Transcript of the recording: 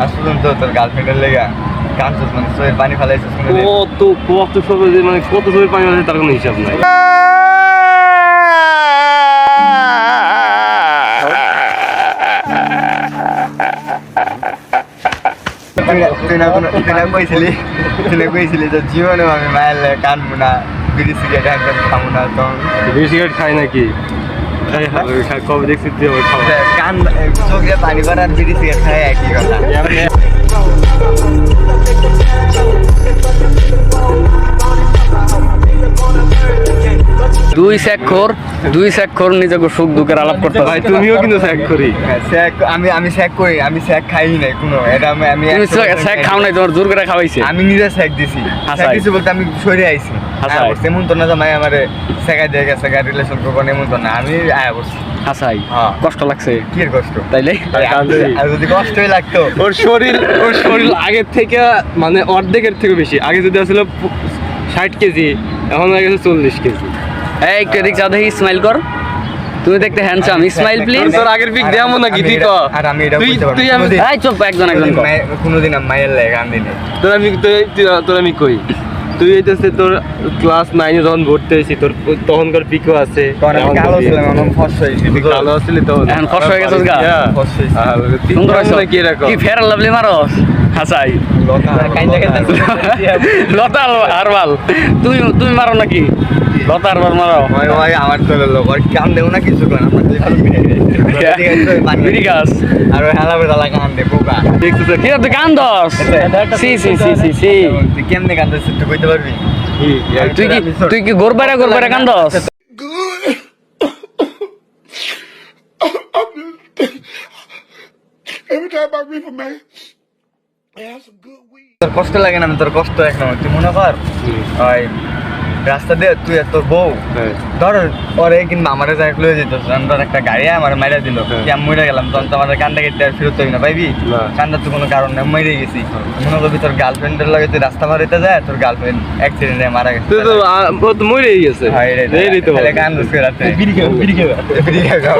আসলে তো তোর গার্লফ্রেন্ডের লেগা কাঁদছিস মানে চোখের পানি ফেলাইছিস কত সবে মানে কত সবে পানি আছে তার কোনো হিসাব নাই। তুই না কইছিলি যে জীবনে আমি মায়ের লেগে কানবো না, বিড়ি সিগারেট একদম খাবো না। তো বিড়ি সিগারেট খাই নাকি? কবে দেখছি তুই আমার খাওয়া? কান চোখে পানি ভরা বিড়ি সিগারেট খাই একই কথা। দুই স্যাকখোর নিজেকে সুখ দুঃখের আলাপ করতে ভাই তুমিও কিন্তু স্যাক করি। আমি স্যাক করি, আমি স্যাক খাই নাই কোনো। এটা আমি তুমি স্যাক খাও নাই, তোমার জোর করে খাওয়াইছে। আমি নিজে স্যাক দিছি। স্যাক দিছি বলতে আমি সরে আইছি। এমন তো না যে মাই আমারে স্যাকাই দিয়ে গেছে, রিলেশন করবো এমন তো না। আমি আয়া বসছি। হাসাই কষ্ট লাগছে কি এর কষ্ট? তাইলে আর যদি কষ্টই লাগতো, ওর শরীর আগের থেকে মানে অর্ধেকের থেকে বেশি। আগে যদি আসলে 60 কেজি, এখন হয়ে গেছে 40 কেজি। এই একটু এদিক যা দেখি, স্মাইল কর। তুমি দেখতে হ্যান্ডসাম, স্মাইল প্লিজ। তোর আগের পিক দেখাবো নাকি? তুই ক। আর আমি এটা বলতে পারবো এই চুপ, একজন কোনোদিন আমি মায়ের লেগে কান দিই নাই। তোর আমি কই, তুই হইতেছে তোর ক্লাস 9 যখন ভর্তি হয়েছি, তোর তখনকার পিকও আছে। কালো ছিলাম, এখন ফর্সা হয়েছি। কালো আসলে তখন এখন ফর্সা হয়ে গেছিস গা? সুন্দর হইছো নাকি এরকম? কি ফেয়ার লাভলি মারস? হাসাই লতা হারবাল। তুমি মারো নাকি? লতা হারবাল মারো? ভাই আমার তো লোক আর কান দেবো না কিছু করে আমরা বিড়ি গাছ আর হেলা বেলা কান দে পোকা। কি তুই কান দস? সি সি সি সি সি তুই কেমনে কান দিস তুই কইতে পারবি? তুই কি গোরবারে কান দস? Every time I read for man, I have some good weed. তোর কষ্ট লাগে না? তোর কষ্ট এক নম্বর। তুই মনে কর ওই রাস্তা দিয়ে তুই তোর বউ ধর ওরে কিংবা আমারে যাই লয়ে যেত, ধর একটা গাড়ি আমার মাইরা দিল, আমি মরে গেলাম, তখন তো আমার কান্দা কেটে আর ফেরত হবি না পাইবি। কান্দার তো কোনো কারণ নেই, মরে গেছি। মনে করবি তোর গার্লফ্রেন্ডের লগে তুই রাস্তা পার হইতে যায়, তোর গার্লফ্রেন্ড অ্যাক্সিডেন্টে মারা গেছে। মরেই গেছে। কান্দুস করে রাতে বিড়ি খাও।